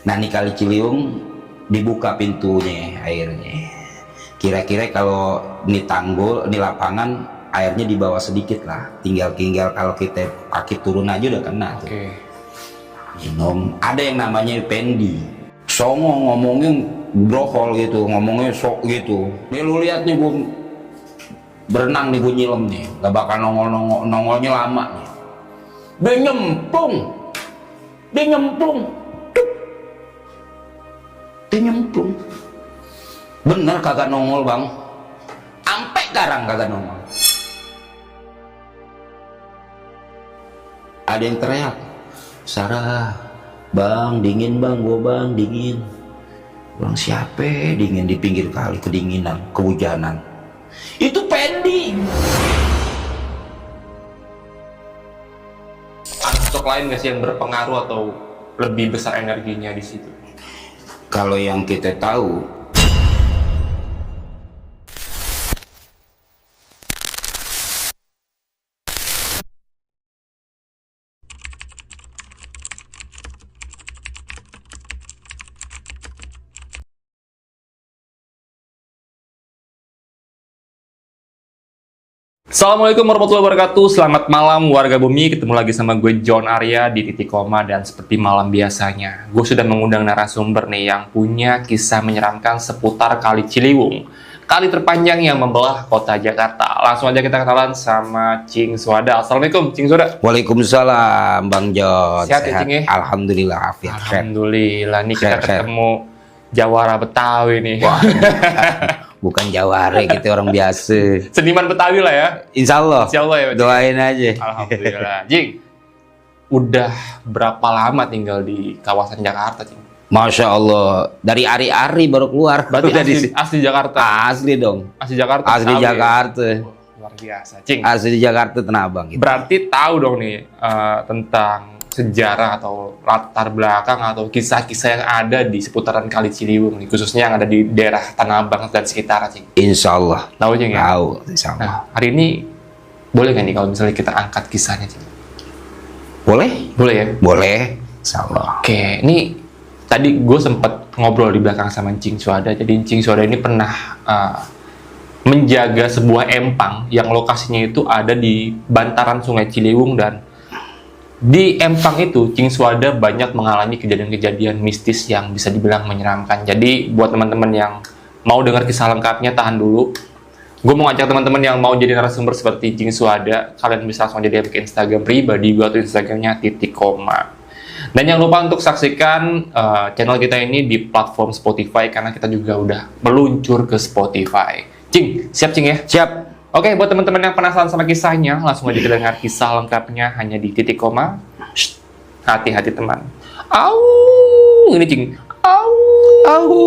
Nah, ini Kali Ciliwung dibuka pintunya airnya. Kira-kira kalau ini tanggul, ini lapangan, airnya di bawah sedikit lah. Tinggal kalau kita kaki turun aja udah kena tuh. Oke. Minum. Ada yang namanya pendi. Songo ngomongnya brohol gitu, ngomongnya sok gitu. Nih lu lihat nih gue berenang nih, gue nyilem nih, gak bakal nongolnya lama nih. Dia nyemplung, bener kagak nongol bang, ampe garang kagak nongol. Ada yang teriak, Sarah, bang dingin bang, gua bang dingin. Bang siapa dingin di pinggir kali, kedinginan, kehujanan. Itu Pendi. Ada sosok lain nggak sih yang berpengaruh atau lebih besar energinya di situ? Kalau yang kita tahu, Assalamualaikum warahmatullahi wabarakatuh. Selamat malam warga bumi. Ketemu lagi sama gue John Arya di Titik Koma. Dan seperti malam biasanya, gue sudah mengundang narasumber nih yang punya kisah menyeramkan seputar Kali Ciliwung, kali terpanjang yang membelah kota Jakarta. Langsung aja kita kenalan sama Cing Suada. Assalamualaikum Cing Suada. Waalaikumsalam Bang John. Sehat ya, Cing, ya? Alhamdulillah, afiat. Alhamdulillah nih kita Sehat. ketemu Jawara Betawi nih. Wah, bukan jawara, kita orang biasa. Seniman Betawi lah ya. Insya Allah. Insya Allah ya, Cing. Doain aja. Alhamdulillah. Jing, udah berapa lama tinggal di kawasan Jakarta, Cing? Masya Allah, dari ari-ari baru keluar. Berarti Udah asli Jakarta. Asli dong. Asli Jakarta. Asli Betawi ya? Jakarta. Luar biasa, Cing. Asli Jakarta Tanah Abang. Gitu. Berarti tahu dong nih tentang sejarah atau latar belakang atau kisah-kisah yang ada di seputaran Kali Ciliwung nih, khususnya yang ada di daerah Tanah Abang dan sekitar, Cing. Insya Allah. Tahu, Cing, ya? Tahu, Insya Allah. Nah, hari ini boleh nggak nih kalau misalnya kita angkat kisahnya, Cing? Boleh? Boleh ya? Boleh. Insya Allah. Oke, ini tadi gue sempat ngobrol di belakang sama Cing Suada. Jadi Cing Suada ini pernah menjaga sebuah empang yang lokasinya itu ada di bantaran Sungai Ciliwung, dan di empang itu Cing Suada banyak mengalami kejadian-kejadian mistis yang bisa dibilang menyeramkan. Jadi buat teman-teman yang mau dengar kisah lengkapnya, tahan dulu. Gue mau ngajak teman-teman yang mau jadi narasumber seperti Cing Suada, kalian bisa langsung aja ke Instagram pribadi gue, atau Instagramnya Titik Koma. Dan jangan lupa untuk saksikan channel kita ini di platform Spotify, karena kita juga udah meluncur ke Spotify. Cing, siap Cing ya? Siap. Oke, buat teman-teman yang penasaran sama kisahnya, langsung aja kita dengar kisah lengkapnya hanya di Titik Koma. Shh, hati-hati teman. Au, ini Cing. Au, au.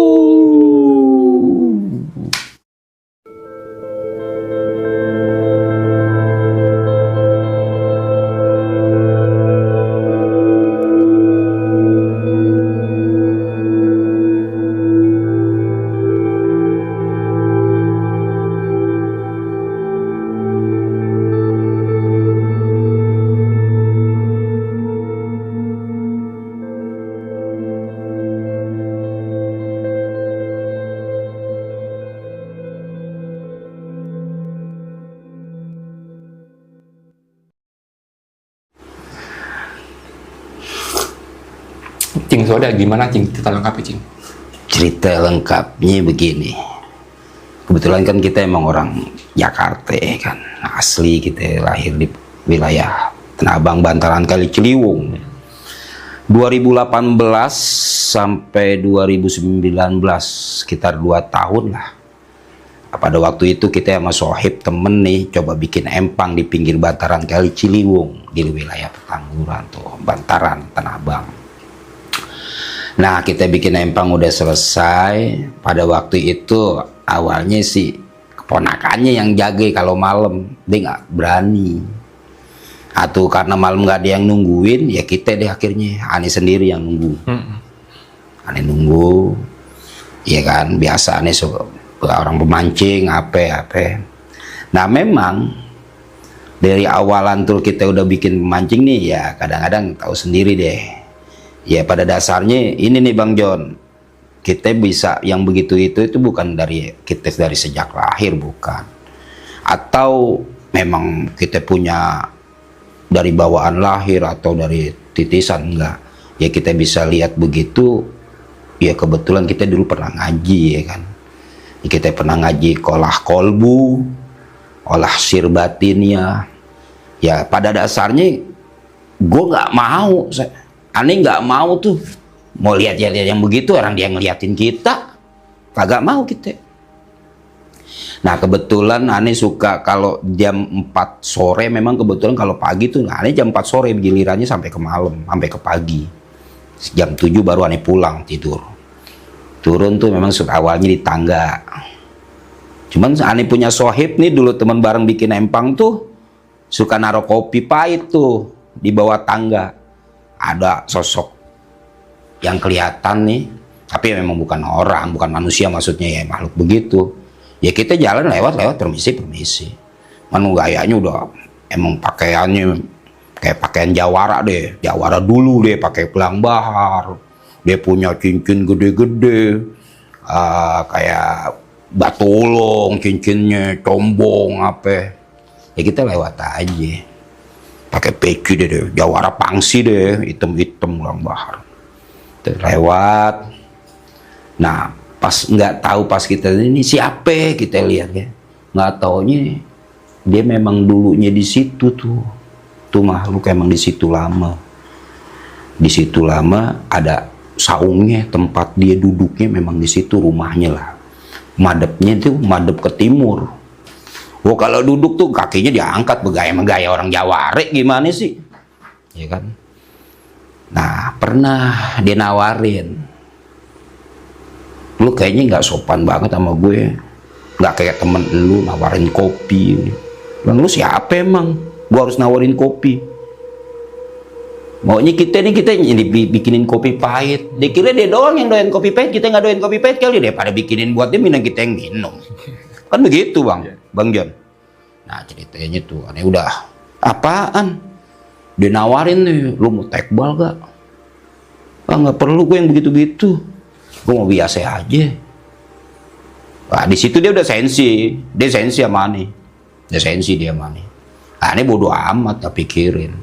Cing Suada, gimana Cing? Kita lengkapi, Cing. Cerita lengkapnya begini. Kebetulan kan kita emang orang Jakarta kan. Asli, kita lahir di wilayah Tanah Abang, bantaran Kali Ciliwung. 2018 sampai 2019, sekitar 2 tahun lah. Pada waktu itu kita sama sohib temen nih coba bikin empang di pinggir bantaran Kali Ciliwung di wilayah Petangguran tuh, bantaran Tanah Abang. Nah, kita bikin empang udah selesai. Pada waktu itu awalnya sih keponakannya yang jaga kalau malam, dia nggak berani. Atau karena malam nggak ada yang nungguin, ya kita deh akhirnya, aneh sendiri yang nunggu. Aneh nunggu, ya kan, biasa aneh orang pemancing, apa. Nah, memang dari awalan tuh kita udah bikin pemancing nih, ya kadang-kadang tahu sendiri deh. Ya pada dasarnya ini nih Bang John, kita bisa yang begitu itu bukan dari kita dari sejak lahir, bukan. Atau memang kita punya dari bawaan lahir atau dari titisan, enggak. Ya kita bisa lihat begitu, ya kebetulan kita dulu pernah ngaji ya kan. Ya, kita pernah ngaji qolah kolbu, olah sir batinnya. Ya pada dasarnya gue nggak mau, aneh nggak mau tuh mau lihat yang begitu, orang dia ngeliatin kita, kagak mau kita. Nah kebetulan aneh suka kalau jam 4 sore, memang kebetulan kalau pagi tuh aneh jam 4 sore gilirannya sampai ke malam, sampai ke pagi. Jam 7 baru aneh pulang tidur. Turun tuh memang awalnya di tangga. Cuman aneh punya sohib nih dulu, teman bareng bikin empang tuh suka naruh kopi pahit tuh di bawah tangga. Ada sosok yang kelihatan nih, tapi memang bukan orang, bukan manusia maksudnya, ya makhluk begitu. Ya kita jalan lewat permisi. Manu gayanya udah emang pakaiannya kayak pakaian jawara deh, jawara dulu deh, pakai gelang bahar. Dia punya cincin gede-gede, kayak batu ulung, cincinnya combong apa. Ya kita lewat aja. Pakai peci deh, jawara pangsi deh, hitam-hitam gelang bahar. Lewat. Nah pas nggak tahu, pas kita ini siapa kita lihat ya, nggak taunya dia memang dulunya di situ tuh makhluk emang di situ lama. Di situ lama, ada saungnya, tempat dia duduknya memang di situ, rumahnya lah. Madepnya itu madep ke timur. Oh kalau duduk tuh kakinya diangkat bergaya-gaya orang Jaware gimana sih, ya kan? Nah pernah dia nawarin, lu kayaknya nggak sopan banget sama gue, nggak kayak temen lu nawarin kopi. Bang lu siapa emang? Gue harus nawarin kopi. Maunya kita bikinin kopi pahit. Dikira dia doang yang doyan kopi pahit, kita nggak doyan kopi pahit kali, daripada bikinin buat dia, minum kita yang minum. Kan begitu Bang John. Nah ceritanya tuh aneh udah apaan? Dia nawarin nih, lu mau tekbal gak? Ah nggak perlu gue yang begitu-begitu. Gue mau biasa aja. Nah, di situ dia udah sensi, sama Ani. Dia sensi dia sama Ani. Nah, ini bodoh amat, tak pikirin.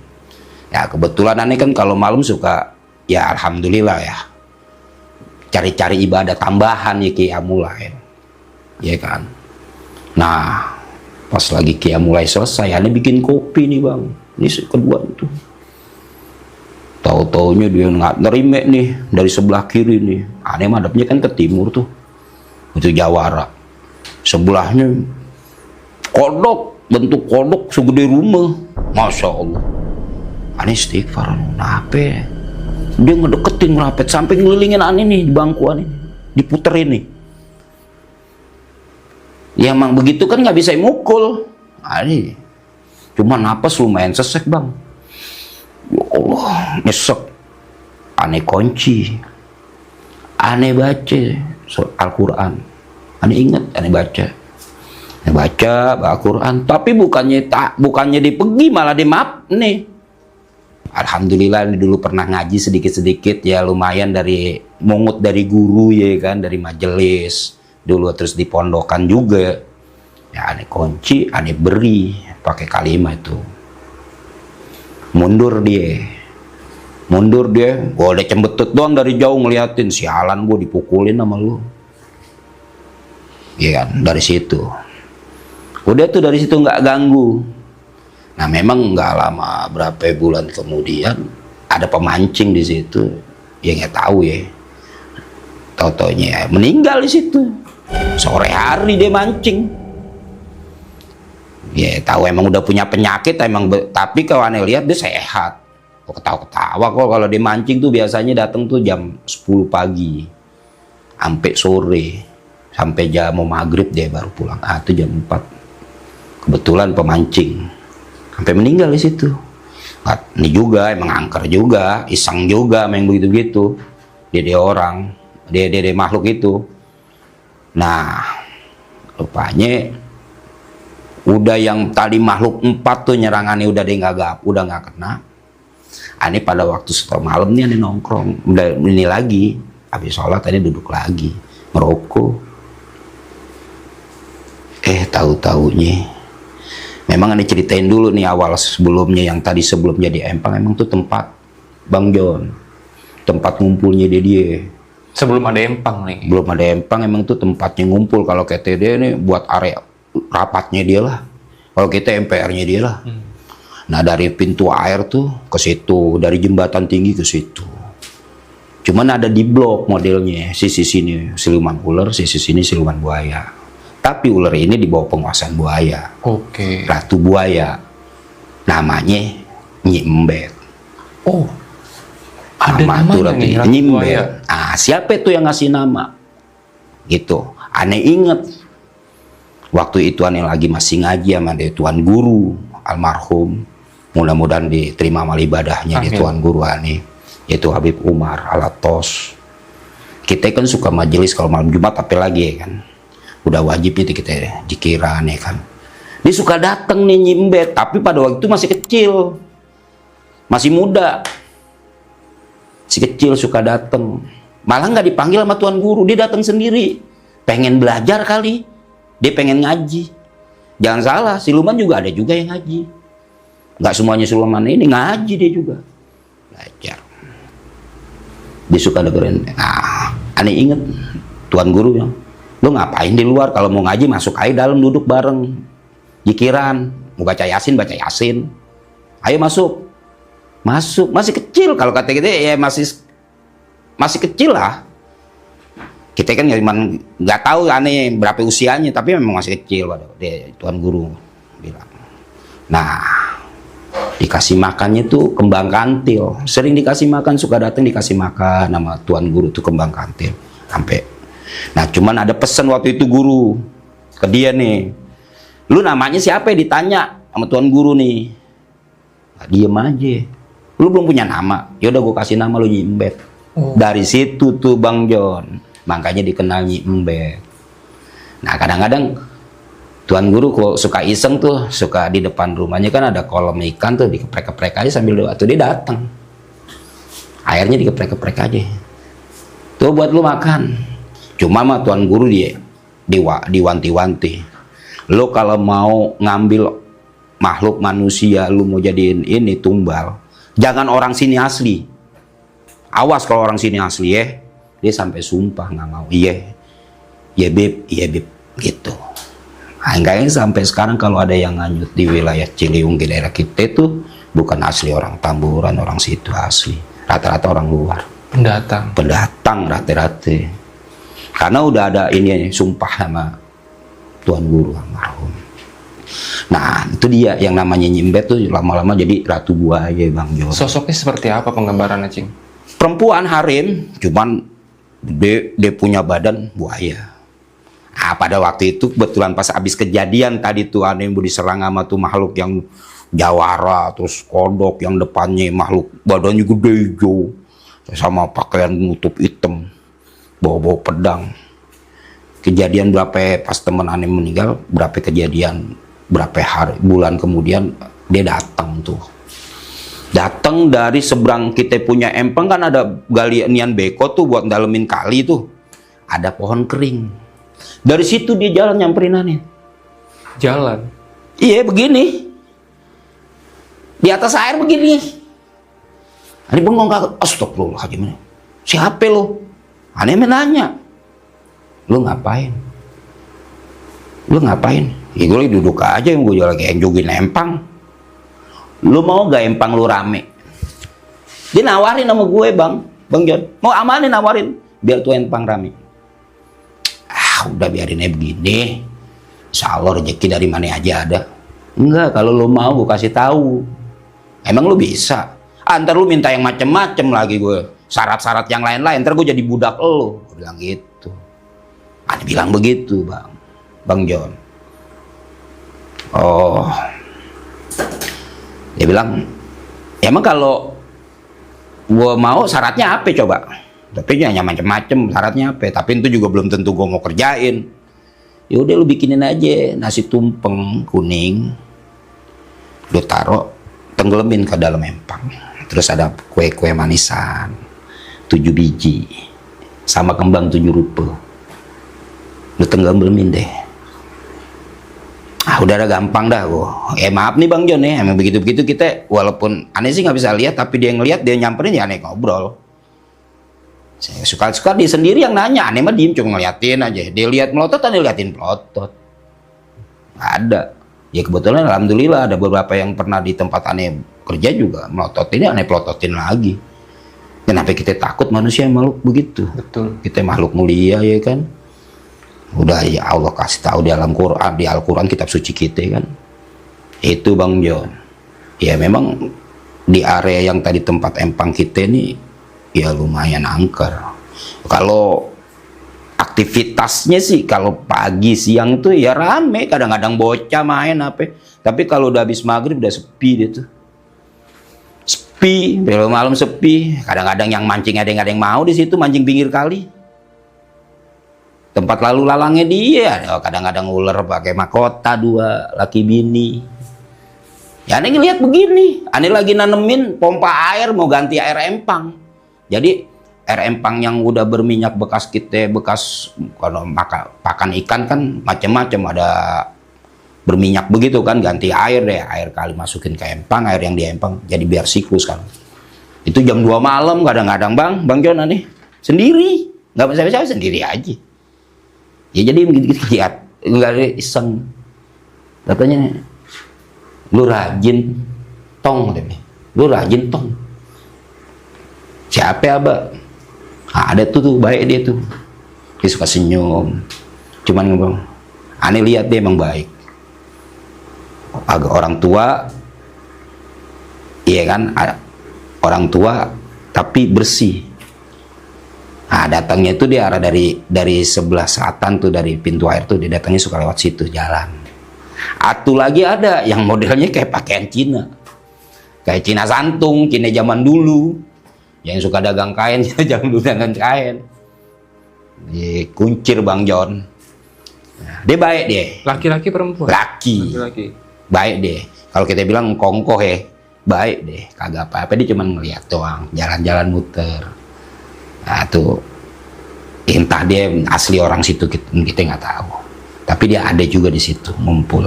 Ya kebetulan Ani kan kalau malam suka, ya alhamdulillah ya, cari-cari ibadah tambahan ya mulai, ya kan. Nah pas lagi mulai selesai, Ani bikin kopi nih Bang. Ini kedua itu. Tahu-taunya dia nggak nerima nih dari sebelah kiri nih. Aneh madepnya kan ke timur tuh. Itu Jawara. Sebelahnya kodok, bentuk kodok segede rumah. Masya Allah. Aneh istighfar. Kenapa? Dia ngedeketin merapet sampai ngelilingin Aneh nih di bangku Aneh. Diputerin nih. Ya emang begitu kan nggak bisa mukul. Aneh. Cuma napas lumayan sesek Bang. Ya Allah, nyesek. Aneh kunci. Aneh baca Al-Quran. Aneh ingat, aneh baca. Aneh baca Al-Quran. Tapi bukannya dipegi, malah dimaaf nih. Alhamdulillah ini dulu pernah ngaji sedikit-sedikit ya, lumayan dari mungut dari guru ya kan, dari majelis dulu, terus di pondokan juga. Ya aneh kunci, aneh beri pakai kalimat itu. Mundur dia, gue udah cembetut doang dari jauh ngeliatin, sialan gue dipukulin sama lu. Iya kan, dari situ. Udah tuh dari situ nggak ganggu. Nah memang nggak lama, berapa bulan kemudian ada pemancing di situ, ya nggak tahu ya. Tau-taunya meninggal di situ. Sore hari dia mancing. Ya tahu emang udah punya penyakit emang, tapi kalau Aneh lihat dia sehat. Kok ketawa-ketawa kok kalau dia mancing tuh biasanya datang tuh jam 10 pagi sampai sore, sampai jam mau maghrib dia baru pulang. Ah itu jam 4. Kebetulan pemancing sampai meninggal di situ. Nah, ini juga emang angker juga, iseng juga emang begitu-begitu. Dia orang, dia makhluk itu. Nah, rupanya udah yang tadi makhluk 4 tuh nyerangannya udah dia nggak kena. Aneh pada waktu setelah malam nih aneh nongkrong, udah ini lagi, habis sholat tadi duduk lagi merokok. Tahu-taunya, memang aneh ceritain dulu nih awal sebelumnya yang tadi sebelum jadi empang emang tuh tempat Bang John, tempat ngumpulnya dia. Sebelum ada empang nih. Belum ada empang emang tuh tempatnya ngumpul. Kalau KTD ini buat area rapatnya dia lah. Kalau kita MPR-nya dia lah. Nah dari pintu air tuh ke situ, dari jembatan tinggi ke situ. Cuman ada di blok modelnya, sisi sini siluman ular, sisi sini siluman buaya. Tapi ular ini di bawah penguasaan buaya. Oke. Ratu buaya. Namanya Nyi Embet. Oh, ada Nama tuh namanya nih, Ratu Nyi Embet. Buaya. Ah, siapa itu yang ngasih nama? Gitu. Aneh inget. Waktu itu aneh lagi masih ngaji sama dia tuan guru almarhum. Mudah-mudahan diterima amal ibadahnya di tuan guru aneh. Yaitu Habib Umar Alatos. Kita kan suka majelis kalau malam Jumat apalagi ya kan. Udah wajib itu kita dikira aneh kan. Dia suka datang nih Nyi Embet, tapi pada waktu itu masih kecil. Masih muda. Si kecil suka datang. Malah nggak dipanggil sama tuan guru, dia datang sendiri. Pengen belajar kali. Dia pengen ngaji. Jangan salah, siluman juga ada juga yang ngaji. Nggak semuanya siluman ini ngaji dia juga. Belajar. Dia suka dengerin. Nah, aneh inget tuan guru yang, lu ngapain di luar? Kalau mau ngaji masuk aja dalam, duduk bareng. Jikiran, mau baca Yasin, baca Yasin. Ayo masuk. Masuk, masih kecil. Kalau kata kita ya masih kecil lah. Kita kan nggak tahu aneh berapa usianya, tapi memang masih kecil. Dia tuan guru bilang. Nah, dikasih makannya tuh kembang kantil. Sering dikasih makan, suka datang dikasih makan nama tuan guru tuh kembang kantil. Sampai. Nah, cuman ada pesan waktu itu guru ke dia nih. Lu namanya siapa ya? Ditanya sama tuan guru nih. Nah, diem aja. Lu belum punya nama. Ya udah gue kasih nama lu Nyi Embet. Oh. Dari situ tuh Bang John. Makanya dikenal Nyi Embet. Nah kadang-kadang tuan guru kok suka iseng tuh, suka di depan rumahnya kan ada kolam ikan tuh, dikeprek-keprek aja sambil doa tuh dia datang. Airnya dikeprek-keprek aja. Tuh buat lu makan. Cuma mah tuan guru dia diwanti-wanti. Lu kalau mau ngambil makhluk manusia, lu mau jadiin ini tumbal, jangan orang sini asli. Awas kalau orang sini asli ya. Dia sampai sumpah nggak mau. Iya beb, gitu. Nah, kayaknya sampai sekarang kalau ada yang nganyut di wilayah Ciliwung di daerah kita itu bukan asli orang Tamburan, orang situ asli. Rata-rata orang luar. Pendatang rata-rata. Karena udah ada ini sumpah sama tuan guru almarhum. Nah itu dia yang namanya Nyi Embet tuh lama-lama jadi Ratu Buaya Bang Jo. Sosoknya seperti apa penggambarannya Cing? Perempuan harem, cuman dia punya badan buaya. Nah, pada waktu itu kebetulan pas habis kejadian tadi tuh aneh diserang sama tuh makhluk yang jawara, terus kodok yang depannya makhluk badannya gede hijau sama pakaian nutup hitam, bawa-bawa pedang. Kejadian berapa pas temen aneh meninggal, berapa kejadian berapa hari bulan kemudian dia datang tuh. Datang dari seberang kita punya empang kan ada galian beko tuh buat dalemin kali tuh. Ada pohon kering. Dari situ dia jalan nyamperin aneh. Jalan? Iya begini. Di atas air begini. Aneh bengong kagak. Astagfirullahaladzim. Siapa lo? Aneh menanya. Lu ngapain? Lu ngapain? Ya gue duduk aja, gue lagi enjogin empang. Lu mau gak empang lu rame? Dia nawarin sama gue Bang John. Mau amanin nawarin biar tuh empang rame. Udah biarin aja begini. Insya Allah rezeki dari mana aja ada. Enggak, kalau lu mau gue kasih tahu. Emang lu bisa. Ntar lu minta yang macem-macem lagi gue. Syarat-syarat yang lain-lain. Ntar gue jadi budak lu. Gue bilang gitu. Ada bilang begitu Bang John. Oh. Dia bilang, emang kalau gue mau syaratnya apa coba? Tapi jangan macem-macem syaratnya apa. Tapi itu juga belum tentu gue mau kerjain. Ya udah lu bikinin aja nasi tumpeng kuning. Lu taruh, tenggelamin ke dalam empang. Terus ada kue-kue manisan 7 biji sama kembang 7 rupa. Lu tenggelamin deh. Udah ada gampang dah gua. Maaf nih Bang Jon emang begitu-begitu kita, walaupun aneh sih nggak bisa lihat, tapi dia ngelihat, dia nyamperin, ya aneh ngobrol. Saya suka-suka dia sendiri yang nanya, aneh mah diem cuma ngeliatin aja. Dia lihat melotot, aneh liatin melotot. Ada. Ya kebetulan alhamdulillah ada beberapa yang pernah di tempat aneh kerja juga melotot ini, aneh pelototin lagi. Kenapa kita takut, manusia makhluk begitu? Betul. Kita makhluk mulia ya kan. Udah ya Allah kasih tahu di dalam Quran, di Al-Quran kitab suci kita kan. Itu Bang Jon. Ya memang di area yang tadi tempat empang kita ini ya lumayan angker. Kalau aktivitasnya sih kalau pagi siang tuh ya rame, kadang-kadang bocah main apa. Tapi kalau udah habis maghrib udah sepi dia tuh. Sepi, belum malam sepi. Kadang-kadang yang mancing ada yang mau di situ mancing pinggir kali. Tempat lalu lalangnya dia, kadang-kadang ular pakai mahkota 2 laki bini. Ya aneh ngeliat begini, aneh lagi nanemin pompa air mau ganti air empang. Jadi air empang yang udah berminyak bekas kita, bekas kalau pakan ikan kan macam-macam, ada berminyak begitu kan, ganti air deh, air kali masukin ke empang, air yang di empang jadi biar siklus kan. Itu jam 2 malam kadang-kadang Bang Jon aneh sendiri, nggak bisa sendiri aja. Ya jadi begitu lihat, nggak ada iseng. Katanya, lu rajin tong, lu rajin tong. Siapa ya Abah? Ada tuh baik dia tuh. Dia suka senyum. Cuman ngomong, aneh lihat dia emang baik. Agak orang tua, iya kan, orang tua tapi bersih. Nah, datangnya itu dia arah dari sebelah selatan tuh, dari pintu air tuh dia datangnya suka lewat situ jalan. Atu lagi ada yang modelnya kayak pakaian Cina. Kayak Cina santung, Cina zaman dulu. Yang suka dagang kain, zaman dulu dagang kain. Dia kuncir Bang Jon. Nah, dia baik dia. Laki-laki perempuan? Laki. Baik deh. Kalau kita bilang kongkoh baik deh. Kagak apa-apa, dia cuma ngeliat doang, jalan-jalan muter. Nah tuh entah dia asli orang situ, kita nggak tahu, tapi dia ada juga di situ ngumpul,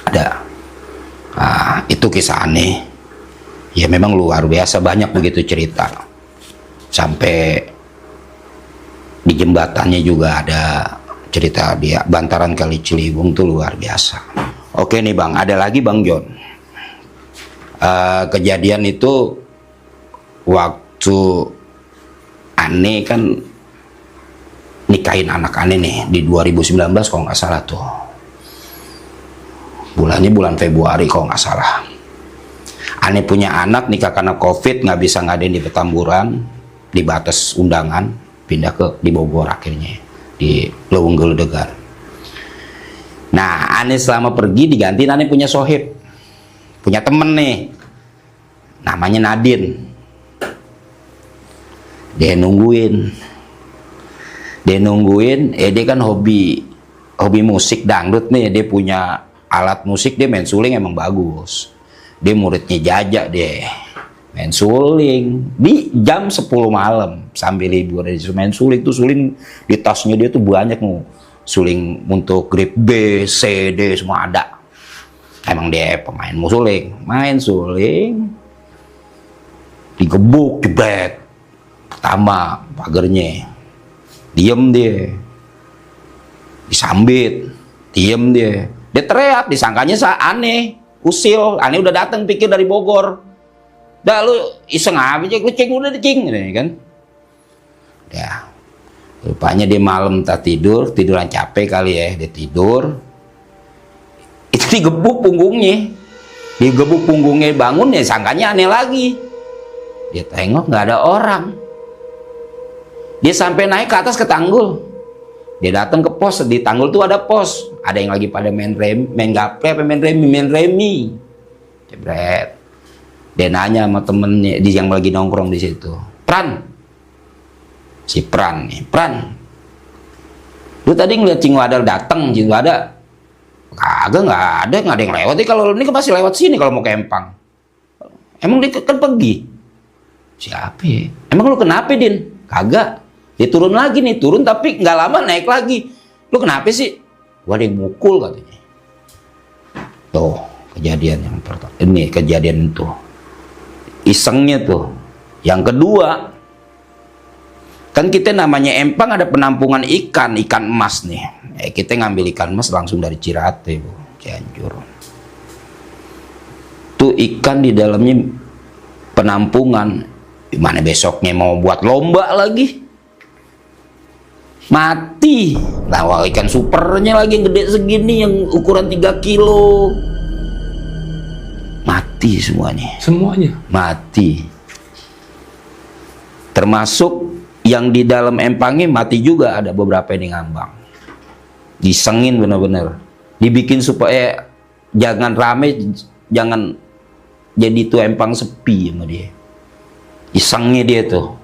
ada. Nah, itu kisah aneh ya, memang luar biasa, banyak begitu cerita. Sampai di jembatannya juga ada cerita dia, bantaran Kali Ciliwung tuh luar biasa. Oke nih Bang, ada lagi Bang Jon. Kejadian itu waktu aneh kan nikahin anak aneh nih di 2019 kalau nggak salah tuh, bulannya bulan Februari kalau nggak salah. Aneh punya anak nikah karena COVID, nggak bisa ngadain di Petamburan, dibatas undangan, pindah di Bogor akhirnya, di Leweng Geledegan. Nah aneh selama pergi digantiin, aneh punya sohib, punya temen nih namanya Nadine. Dia nungguin, dia kan hobi musik dangdut nih, dia punya alat musik, dia main suling emang bagus. Dia muridnya Jaja, dia main suling di jam 10 malam sambil libur, dia main suling tuh, suling di tasnya dia tuh banyak nih, suling untuk grip B, C, D semua ada. Emang dia pemain suling, main suling, digebuk, jebret. Pertama pagernya diem dia, disambit diem dia teriak, disangkanya aneh usil, aneh udah datang pikir dari Bogor, dah lu iseng apa aja, lu cing udah dicing kan. Ya rupanya dia malam tak tiduran capek kali ya, dia tidur itu digebuk punggungnya, bangun ya sangkanya aneh lagi. Dia tengok nggak ada orang. Dia sampai naik ke atas ke tanggul. Dia datang ke pos, di tanggul tuh ada pos. Ada yang lagi pada main gaple, main remi. Jebret. Dia nanya sama temennya yang lagi nongkrong di situ. Si Pran nih, lu tadi ngeliat Cing Wadal datang, Cing Wadal? Kagak, nggak ada yang lewat. Kalau ini pasti lewat sini kalau mau ke Empang. Emang dia kan pergi. Siapa ya? Emang lu kenapa, Din? Kagak. Dia turun lagi nih, turun tapi nggak lama naik lagi. Lu kenapa sih? Gua ada yang mukul katanya. Tuh, kejadian yang pertama. Ini kejadian itu. Isengnya tuh. Yang kedua, kan kita namanya empang ada penampungan ikan emas nih. Kita ngambil ikan emas langsung dari Cirate, Bu, Cianjur. Tuh ikan di dalamnya penampungan. Gimana besoknya mau buat lomba lagi? Mati. Nah, wah, ikan supernya lagi yang gede segini yang ukuran 3 kilo. Mati semuanya. Semuanya? Mati. Termasuk yang di dalam empangnya mati juga, ada beberapa yang ngambang. Disengin bener-bener. Dibikin supaya jangan rame, jangan jadi tuh empang sepi sama dia. Isengnya dia tuh.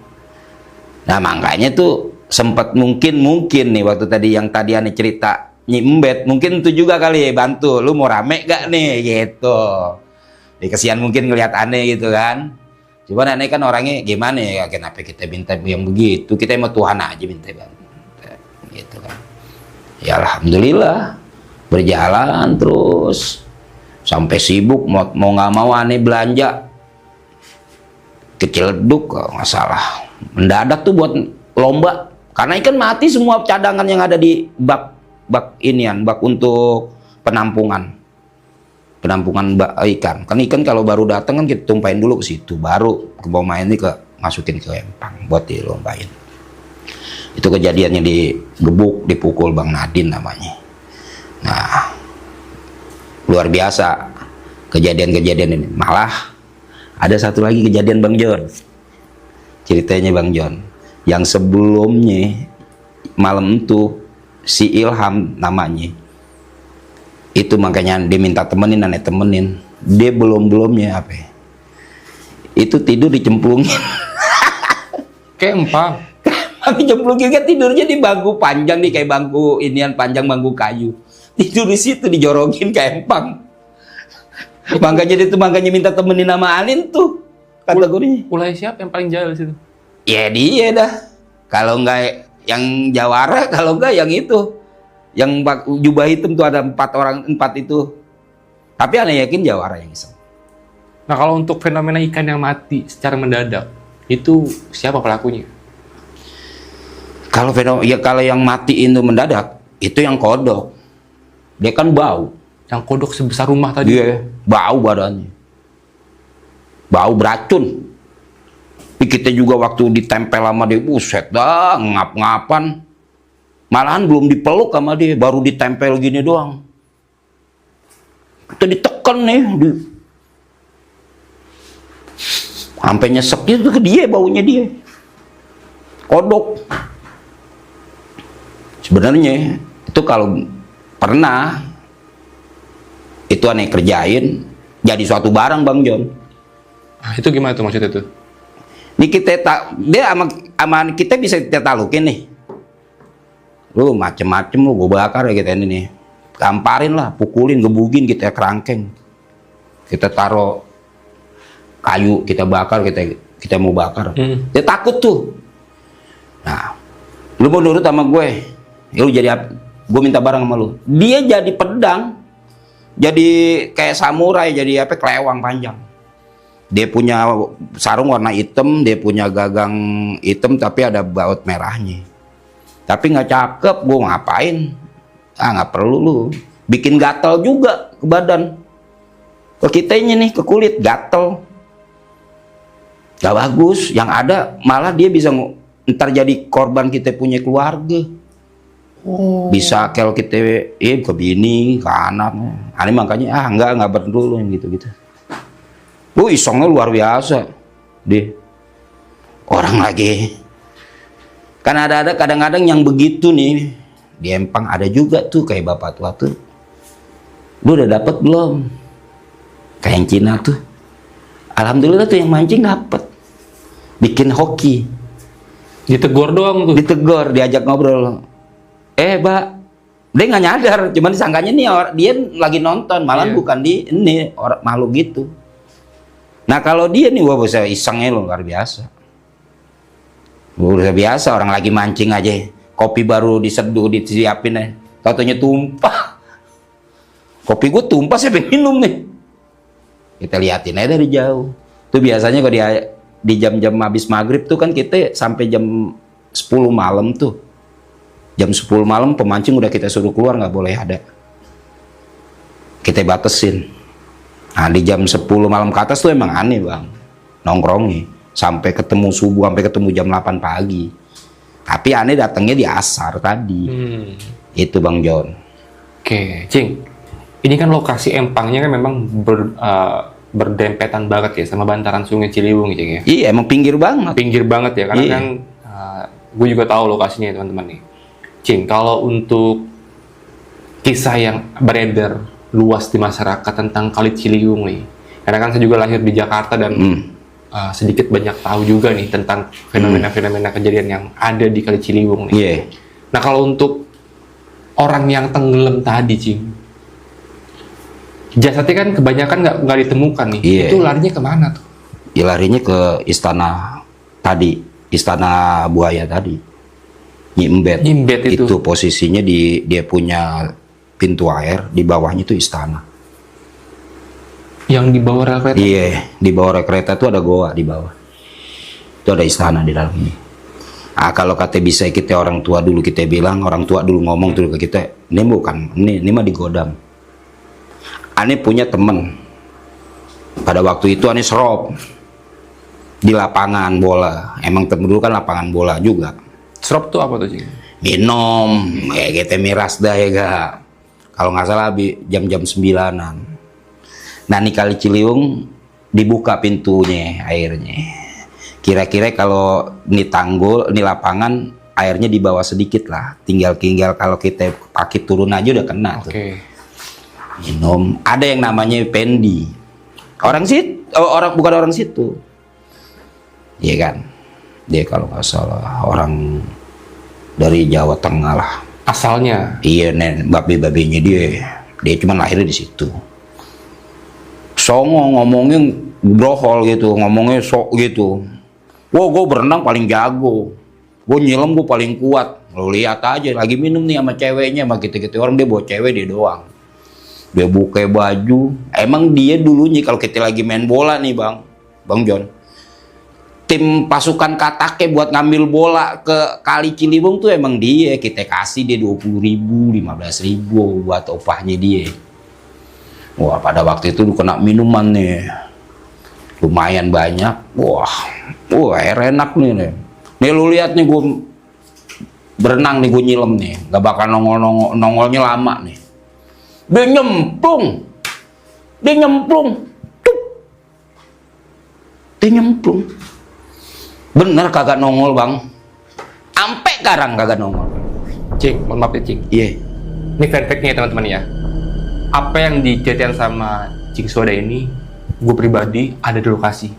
Nah, makanya tuh sempat mungkin nih waktu tadi yang tadi aneh cerita nyimbet, mungkin itu juga kali ya bantu. Lu mau rame gak nih gitu. Dia kesian mungkin ngelihat aneh gitu kan. Cuman aneh kan orangnya gimana ya, kenapa kita minta yang begitu? Kita mau Tuhan aja minta gitu kan. Ya alhamdulillah berjalan terus sampai sibuk mau nggak mau aneh belanja Keciledug nggak salah, mendadak tuh buat lomba karena ikan mati semua cadangan yang ada di bak untuk penampungan ikan. Kan ikan kalau baru datang kan kita tumpahin dulu ke situ, baru ke bawah main ini masukin ke empang buat dilombain. Itu kejadiannya dipukul Bang Nadin namanya. Nah, luar biasa kejadian-kejadian ini. Malah ada satu lagi kejadian Bang John. Ceritanya Bang John. Yang sebelumnya malam itu si Ilham namanya. Itu makanya dia minta temenin, aneh temenin. Dia belumnya apa ya? Itu tidur dicemplungin. Kayak empang. Tapi cemplungin kan tidurnya di bangku panjang nih, kayak bangku inian panjang, bangku kayu. Tidur di situ dijorogin kayak empang. Makanya minta temenin nama Alin tuh kategorinya. Ulai siapa yang paling jahil situ? Ya dia dah. Kalau enggak yang jawara, kalau enggak yang itu. Yang jubah hitam tuh ada 4 itu. Tapi aneh yakin jawara yang iseng. Nah, kalau untuk fenomena ikan yang mati secara mendadak, itu siapa pelakunya? Kalau kalau yang mati itu mendadak, itu yang kodok. Dia kan bau. Yang kodok sebesar rumah tadi? Iya, bau badannya. Bau beracun. Kita juga waktu ditempel sama dia, buset dah, ngap-ngapan. Malahan belum dipeluk sama dia, baru ditempel gini doang. Kita ditekan nih. Sampai nyesek itu ke dia, baunya dia. Kodok. Sebenarnya, itu kalau pernah, itu aneh kerjain, jadi suatu barang Bang John. Nah, itu gimana tuh maksudnya tuh? Ini dia sama kita bisa kita talukin nih. Lu macem-macem lu gue bakar ya kita ini nih. Gamparin lah, pukulin, gebugin kita kerangkeng. Kita taruh kayu, kita bakar, kita mau bakar. Dia takut tuh. Nah, lu mau nurut sama gue. Ya lu jadi apa? Gue minta barang sama lu. Dia jadi pedang. Jadi kayak samurai, jadi apa? Kelewang panjang. Dia punya sarung warna hitam, dia punya gagang hitam tapi ada baut merahnya. Tapi nggak cakep, gue ngapain? Ah, nggak perlu lu. Bikin gatal juga ke badan. Ke kitanya nih, ke kulit gatal. Gak bagus. Yang ada malah dia bisa ntar jadi korban kita punya keluarga. Bisa kalau kita ke bini, ke anak. Ini makanya nggak perlu yang gitu-gitu. Isengnya luar biasa. Dia orang lagi. Kan ada kadang-kadang yang begitu nih. Di empang ada juga tuh kayak bapak tua tuh. Lu udah dapet belum? Kayak yang Cina tuh. Alhamdulillah tuh yang mancing dapet. Bikin hoki. Ditegur doang tuh. Ditegur, diajak ngobrol. Mbak, dia nggak nyadar, cuman disangkanya nih dia lagi nonton, malah bukan di ini orang malu gitu. Nah kalau dia nih, wah bisa isengnya luar biasa. Luar biasa, orang lagi mancing aja, kopi baru diseduh, disiapin aja, taunya tumpah. Kopi gue tumpah, saya pengen minum nih. Kita liatin aja dari jauh. Itu biasanya kalau di jam-jam habis maghrib tuh kan kita sampai jam 10 malam tuh. Jam 10 malam pemancing udah kita suruh keluar, nggak boleh ada. Kita batasin. Nah di jam 10 malam ke atas tuh emang aneh bang, nongkrongnya sampai ketemu subuh, sampai ketemu jam 8 pagi. Tapi aneh datangnya di asar tadi. Itu Bang John. Oke, Cing. Ini kan lokasi empangnya kan memang berdempetan banget ya sama bantaran Sungai Ciliwung, Cing ya. Iya emang pinggir banget. Pinggir banget ya, karena Iya. kan gue juga tahu lokasinya ya teman-teman nih. Cing, kalau untuk kisah yang beredar luas di masyarakat tentang Kali Ciliwung nih, karena kan saya juga lahir di Jakarta dan sedikit banyak tahu juga nih tentang fenomena-fenomena kejadian yang ada di Kali Ciliwung nih. Iya. Nah kalau untuk orang yang tenggelam tadi, Cing, jasadnya kan kebanyakan nggak ditemukan nih. Iya. Itu larinya kemana tuh? Ya larinya ke istana tadi, istana buaya tadi. Nyimbet. Nyimbet itu. Itu posisinya dia punya pintu air, di bawahnya itu istana. Yang di bawah rel kereta? Iya, di bawah rel kereta itu ada goa di bawah. Itu ada istana di dalamnya. Ah kalau kata bisa kita orang tua dulu kita bilang, orang tua dulu ngomong dulu ke kita, ini bukan, ini mah di Godam. Ane punya temen. Pada waktu itu ane serop di lapangan bola. Emang temen dulu kan lapangan bola juga. Serop tuh apa tuh, Cing? Minum, kayak kita miras dah ya gak. Kalau nggak salah jam-jam 9-an. Nah di Kali Ciliwung dibuka pintunya airnya. Kira-kira kalau ini tanggul, ini lapangan, airnya di bawah sedikit lah. Tinggal kalau kita kaki turun aja udah kena tuh. Oke. Minum. Ada yang namanya Pendi. Bukan orang situ. Iya kan? Dia kalau nggak salah orang dari Jawa Tengah lah. Asalnya? Iya, babe-babenya dia cuma lahirnya di situ. Songo ngomongnya brohol gitu, ngomongnya sok gitu. Wah, gue berenang paling jago, gue nyelam gue paling kuat. Lo lihat aja, lagi minum nih sama ceweknya, sama kita orang dia bawa cewek dia doang. Dia buka baju. Emang dia dulunya kalau kita lagi main bola nih Bang John, tim pasukan Katake buat ngambil bola ke Kali Ciliwung tuh emang dia. Kita kasih dia 20.000, 15.000 buat upahnya dia. Wah pada waktu itu kena minuman nih lumayan banyak. Wah air enak nih. Nih lu lihat nih gue berenang nih, gue nyelam nih, gak bakal nongolnya lama nih. Dia nyemplung, dia nyemplung. Bener kagak nongol bang, ampe sekarang kagak nongol. Cing, mohon maaf ya Cing. Iya. Ini fan fact-nya ya teman-teman ya. Apa yang diceritain sama Cing Suada ini, gue pribadi ada di lokasi.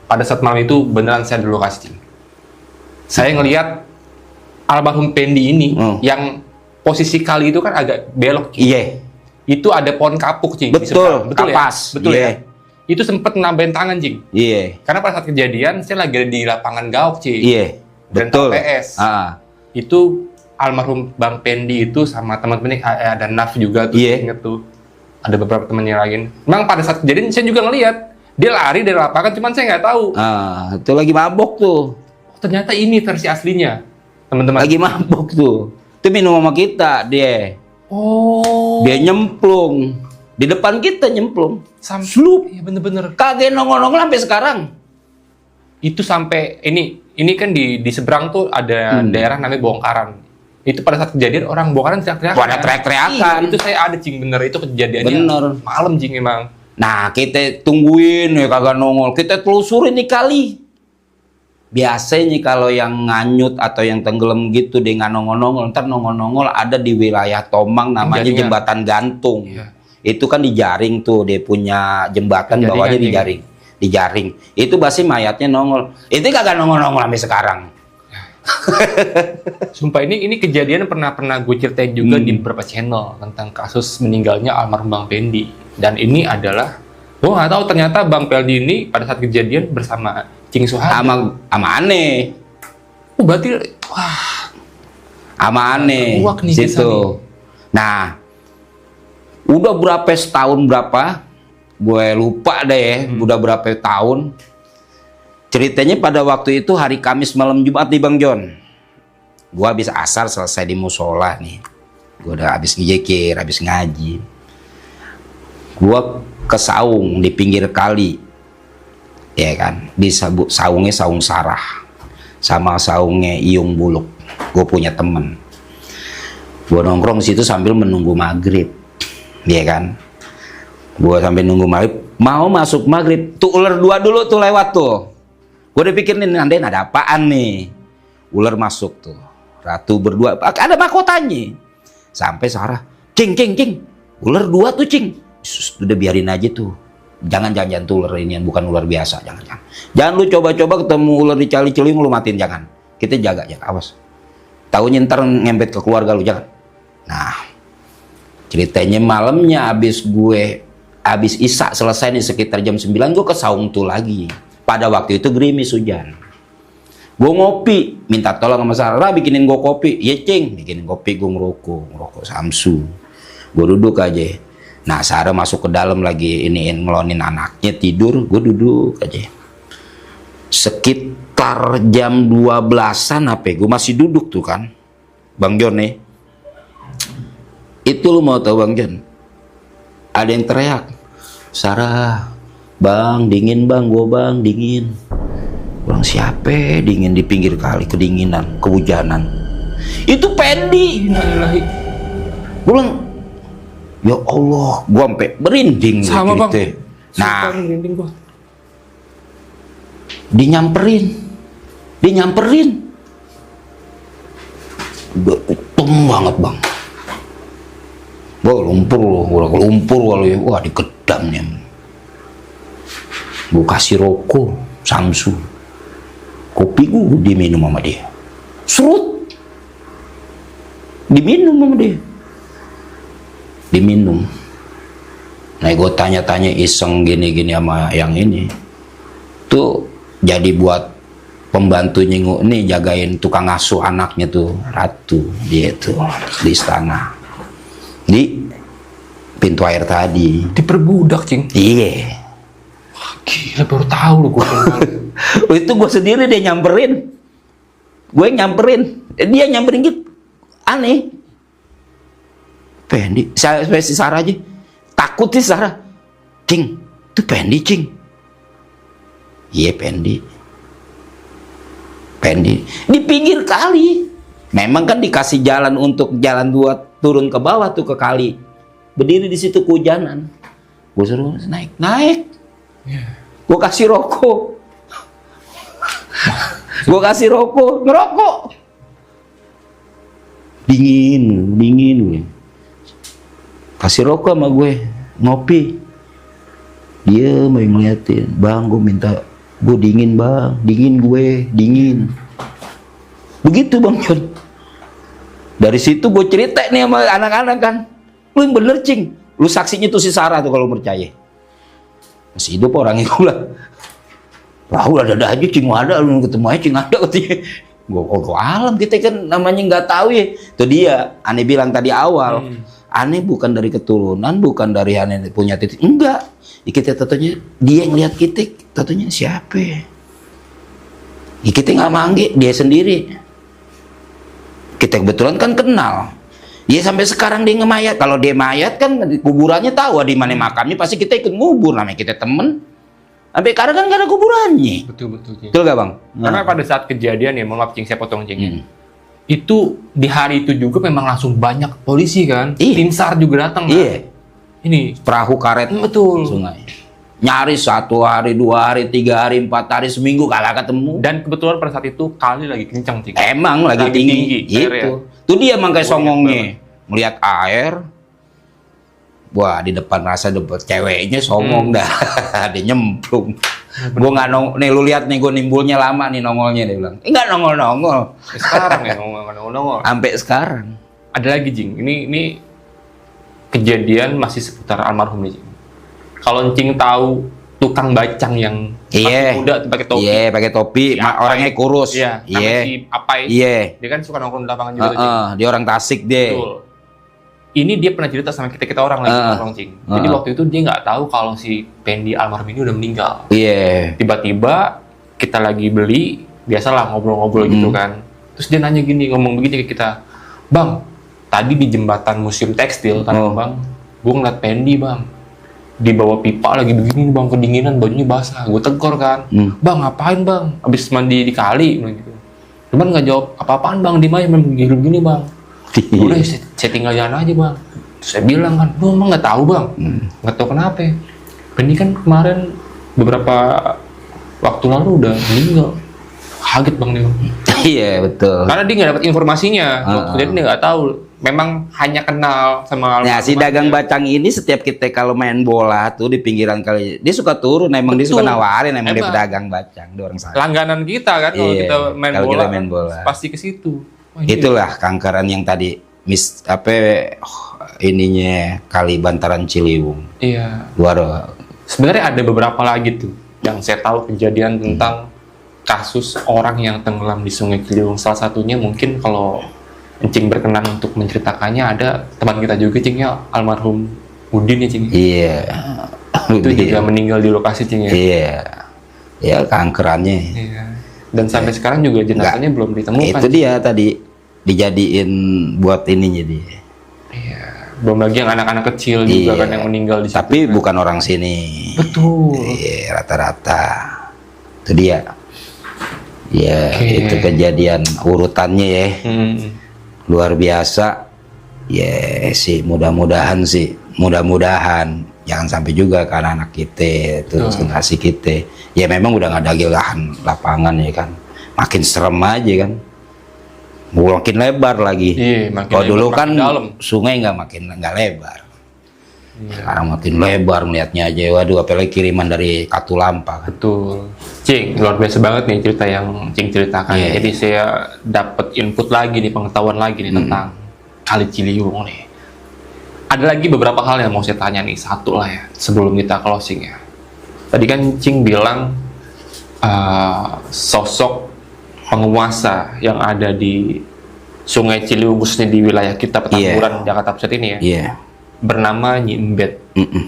Pada saat malam itu beneran saya di lokasi, Cing. Saya ngelihat almarhum Pendi ini yang posisi kali itu kan agak belok, Cing. Iya. Itu ada pohon kapuk, Cing. Di Betul, seberang. Betul kapas. ya? Betul Iya. ya? Itu sempat nambahin tangan, Cing. Iya. Karena pada saat kejadian saya lagi ada di lapangan Gaok, Cing. Iya. Betul. PS. Itu almarhum Bang Pendi itu sama teman-temannya ada Naf juga tuh, Iya. inget tuh. Ada beberapa temannya lain. Memang pada saat kejadian saya juga ngelihat dia lari dari lapangan, cuman saya nggak tahu. Itu lagi mabok tuh. Oh, ternyata ini versi aslinya, teman-teman. Lagi mabok tuh. Itu minum sama kita dia. Oh. Dia nyemplung. Di depan kita nyemplung. Slup. Iya bener-bener. Kagak nongol-nongol sampai sekarang. Itu sampai ini kan di seberang tuh ada daerah namanya Bongkaran. Itu pada saat kejadian orang Bongkaran teriak-teriakan. Pada teriak-teriakan. Iya, itu saya ada, Cing, bener. Itu kejadiannya Bener. malam, Cing, emang. Nah, kita tungguin ya kagak nongol. Kita telusurin nih kali. Biasanya kalau yang nganyut atau yang tenggelam gitu dia nggak nongol-nongol, ntar nongol-nongol ada di wilayah Tomang namanya Jaringan. Jembatan Gantung. Iya. Itu kan dijaring tuh, dia punya jembatan Jaringan, bawahnya Cing. dijaring. Itu pasti mayatnya nongol. Itu kagak nongol-nongol sampai sekarang. Sumpah ini kejadian pernah gue ceritain juga di beberapa channel tentang kasus meninggalnya almarhum Bang Pendi. Dan ini adalah Gue nggak tahu ternyata Bang Peldi ini pada saat kejadian bersama Cing Suhada. Sama Ane. Oh, berarti wah, Sama Ane. Uak nih kisah nih. Situ. Nah, udah berapa setahun berapa? Gue lupa deh, udah berapa tahun. Ceritanya pada waktu itu hari Kamis malam Jumat nih Bang John. Gue habis asar selesai di musola nih. Gue udah habis ngejekir, habis ngaji. Gue ke saung di pinggir kali, ya kan, di saungnya saung Sarah sama saungnya Iyung Buluk. Gue punya temen, gue nongkrong situ sambil menunggu maghrib, ya kan. Gue sambil nunggu maghrib, mau masuk maghrib tuh ular dua dulu tuh lewat tuh. Gue udah pikir nih nanti ada apaan nih, ular masuk tuh, ratu berdua ada mahkotanya. Sampai Sarah, cing, ular dua tuh cing. Udah biarin aja tuh, jangan tuh ular ini bukan ular biasa, jangan lu coba-coba ketemu ular di Cali Ciliwung lu matiin, jangan. Kita jaga awas, taunya ntar ngempet ke keluarga lu, jangan. Nah, ceritanya malamnya abis Isya selesai nih sekitar jam 9, gue ke saung tuh lagi. Pada waktu itu gerimis hujan, gue ngopi, minta tolong sama Sarah, bikinin gue kopi. Ya cing, bikinin kopi, gue ngerokok Samsu. Gue duduk aja. Nah, Sarah masuk ke dalam lagi ngelonin anaknya tidur, gue duduk aja. Sekitar jam 12-an gue masih duduk tuh kan, Bang John nih. Itu lu mau tahu Bang John? Ada yang teriak, Sarah, Bang, dingin Bang, Bang, dingin. Orang siapa dingin di pinggir kali, kedinginan, kehujanan. Itu Pendi. Gue bilang, ya Allah, gua sampai merinding. Sama gitu. Bang. Nah, merinding gua. Dinyamperin. Udah utung banget Bang. Wah lumpur walau ya, wah digedamnya. Gua kasih rokok, Samsu. Kopi gua diminum sama dia. Serut. Diminum sama dia. Diminum. Nah, gue tanya-tanya iseng gini-gini sama yang ini. Tuh jadi buat pembantunya nih jagain tukang asuh anaknya tuh, Ratu. Dia tuh di istana. Di pintu air tadi. Diperbudak, Cing. Iya. Wah, gila, baru tahu lu gue. Itu gue sendiri dia nyamperin. Gue nyamperin. Dia nyamperin gitu. Aneh. Pendi, saya si Sarah aja takut sih Sarah. Cing, itu Pendi cing. Iya Pendi di pinggir kali. Memang kan dikasih jalan untuk jalan dua turun ke bawah tuh ke kali. Berdiri di situ kehujanan. Gue suruh naik. Gue kasih rokok. Ngerokok. Dingin. Kasih rokok sama gue, ngopi. Dia mau ngeliatin, Bang, gue minta, gue dingin Bang, dingin. Begitu Bang John. Dari situ gue cerita nih sama anak-anak kan, lu yang bener cing, lu saksinya tuh si Sarah tuh kalau percaya. Masih hidup orangnya gue lah. Lah ada aja cing ada, lu ketemu aja cing ada katanya. Gue alam kita kan namanya nggak tahu ya. Itu dia, aneh bilang tadi awal. Aneh bukan dari keturunan, bukan dari aneh punya titik, enggak. Kita tentunya dia yang lihat kita, tentunya siapa? Kita nggak manggil, dia sendiri. Kita kebetulan kan kenal. Ya sampai sekarang dia ngemayat. Kalau dia mayat kan kuburannya tahu di mana makamnya, pasti kita ikut ngubur, namanya kita temen. Sampai sekarang kan nggak ada kuburannya. Betul. Betul gak Bang? Karena pada saat kejadian ya, mohon maaf Cing, saya potong Cing. Itu di hari itu juga memang langsung banyak polisi kan, tim SAR juga datang kan. Iya. Ini perahu karet betul. Sungai. Nyari 1 hari, 2 hari, 3 hari, 4 hari, seminggu kagak ketemu. Dan kebetulan pada saat itu kali lagi kencang Cing. Emang lagi tinggi. Itu. Itu dia emang kayak songongnya. Melihat air. Wah, di depan ceweknya songong dah. Dia nyemplung. Gue nggak nih lu lihat nih gue nimbulnya lama nih nongolnya, dia bilang nggak nongol sekarang ya nongol sampai sekarang. Ada lagi Jing, ini kejadian masih seputar almarhum nih Jing. Kalau Encing tahu tukang bacang yang masih muda tuh pakai topi. Iya, pakai topi, Si Apai. orangnya kurus. Iya, Iya. namanya si Apai. Iya. Dia kan suka nongkrong di lapangan juga tuh, Cing. Dia orang Tasik deh. Betul. Ini dia pernah cerita sama kita orang lagi nongkrong, Cing. Jadi waktu itu dia nggak tahu kalau si Pendi almarhum ini udah meninggal. Iya. Tiba-tiba kita lagi beli, biasalah ngobrol-ngobrol gitu kan. Terus dia nanya gini, ngomong begini ke kita, "Bang, tadi di jembatan Museum Tekstil, Tanah Bang, gue ngeliat Pendi, Bang. Di bawah pipa lagi begini, Bang, kedinginan, bajunya basah." Gue tegur kan, "Bang, ngapain, Bang? Abis mandi di kali?" Gitu. Cuman nggak jawab apa-apaan, Bang, di mana memang gini, Bang. Udah, saya tinggal jalan aja, Bang. Terus saya bilang kan, "Lu emang nggak tahu, Bang? Nggak tahu kenapa? Pendi kan kemarin beberapa waktu lalu udah meninggal." Kaget, Bang, dia. Iya, betul. Karena dia nggak dapat informasinya. Jadi dia nggak tahu. Memang hanya kenal sama Nah, si almarhum dagang aja. bacang ini setiap kita kalau main bola tuh di pinggiran kali, dia suka turun, emang dia suka Betul. nawarin, emang dia Emang. pedagang bacang, dia orang sana. Langganan kita kan kalau Iya, kita main kalau bola, kita main bola. pasti ke situ. Wah, ini Itulah kankeran yang tadi ininya kali Bantaran Ciliwung. Iya. Luar. Sebenarnya ada beberapa lagi tuh yang saya tahu kejadian tentang kasus orang yang tenggelam di Sungai Ciliwung. Salah satunya mungkin kalau Encing berkenan untuk menceritakannya, ada teman kita juga, Cing, ya, almarhum Udin ya, Cing. Iya. Itu juga meninggal di lokasi, Cing, ya. Iya. Ya kankerannya. Iya. Dan sampai sekarang juga jenazahnya belum ditemukan. Itu dia tadi dijadiin buat ininya dia. Iya. Belum lagi yang anak-anak kecil juga Iya. kan yang meninggal di situ. Tapi kan. bukan orang sini. Betul. Iya, rata-rata. Itu dia. Ya, Oke. itu kejadian urutannya ya. Luar biasa. Ya, sih mudah-mudahan jangan sampai juga ke anak-anak kita, terus generasi kita. Ya memang udah nggak ada lagi lahan lapangan ya kan. Makin serem aja kan. Makin lebar lagi. Iya, makin Kalau lebar, dulu makin kan dalam. sungai nggak lebar. Iya. Sekarang makin lebar melihatnya aja. Waduh, apalagi kiriman dari Katulampa kan. Betul. Cing, luar biasa banget nih cerita yang Cing ceritakan. Iya. Jadi saya dapat input lagi nih, pengetahuan lagi nih tentang Kali Ciliwung nih. Ada lagi beberapa hal yang mau saya tanya nih, satu lah ya, sebelum kita closing ya. Tadi kan Cing bilang sosok penguasa yang ada di Sungai Ciliwung, khususnya di wilayah kita Petamburan, Jakarta Pusat ini ya, Iya. bernama Nyi Embet. Mm-mm.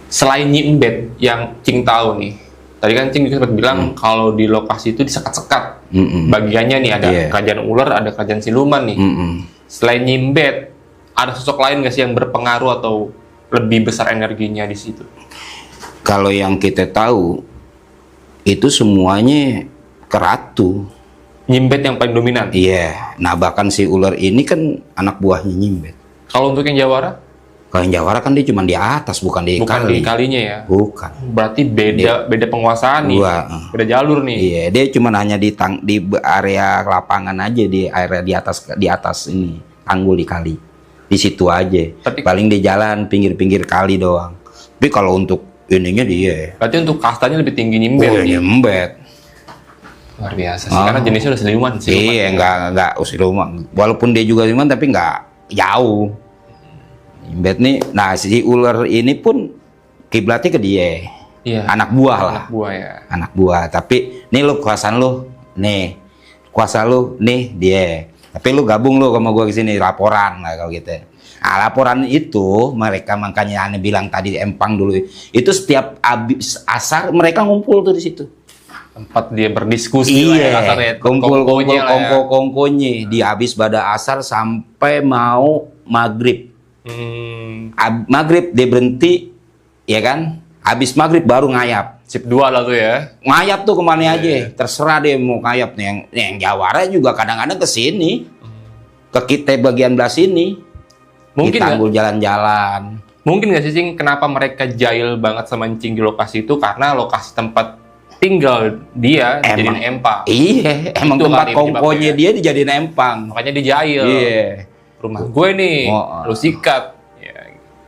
Selain Nyi Embet yang Cing tahu nih, tadi kan Cing juga sempat bilang kalau di lokasi itu disekat-sekat. Mm-mm. Bagiannya nih ada Iya. kerajaan ular, ada kerajaan siluman nih. Mm-mm. Selain Nyi Embet, ada sosok lain nggak sih yang berpengaruh atau lebih besar energinya di situ? Kalau yang kita tahu itu semuanya keratu. Nyi Embet yang paling dominan. Iya. Nah bahkan si ular ini kan anak buahnya Nyimbet. Kalau untuk yang Jawara, Kalau yang Jawara kan dia cuma di atas, bukan di bukan kali. di kalinya ya. Bukan. Berarti beda penguasaan nih. Beda jalur nih. Iya, dia cuma hanya di area lapangan aja, di area di atas ini tanggul di kali. Di situ aja. Tapi- Paling di jalan pinggir-pinggir kali doang. Tapi kalau untuk ininya dia, Berarti untuk kastanya lebih tinggi Nyi Embet. nih. Nyembet. Luar biasa sih. Karena jenisnya udah siluman. Iya, enggak usiluman. Walaupun dia juga siluman tapi enggak jauh. Nyembet nih, nah si ular ini pun kiblatnya ke dia. Iya. Anak buah lah. Anak buah ya. Anak buah, tapi nih lu kekuasaan lu, nih kuasa lu, nih dia. Tapi lu gabung lu sama gua ke sini, laporan lah kalau gitu. Nah, laporan itu mereka, makanya aneh bilang tadi Empang dulu, itu setiap abis asar mereka ngumpul tuh di situ. Tempat dia berdiskusi lah ya, kasarnya. Iya, kumpul Kongkonya lah ya. kongkonya di abis pada asar sampai mau maghrib. Maghrib dia berhenti, ya kan? Habis maghrib baru ngayap. Sip 2 lah tuh ya. Ngayap tuh kemana aja, terserah dia mau ngayap nih. Yang Jawara juga kadang-kadang ke sini, ke kita bagian belah sini. Mungkin Di tanggul jalan-jalan. Mungkin nggak sih, Cing, kenapa mereka jahil banget sama Cing di lokasi itu? Karena lokasi tempat tinggal dia dijadiin empang. Iya, emang Itu tempat kali kongkonya penyebabnya. dia dijadiin empang. Makanya dia jahil. Iya. Rumah gue nih, Oh, lu sikat. Ya.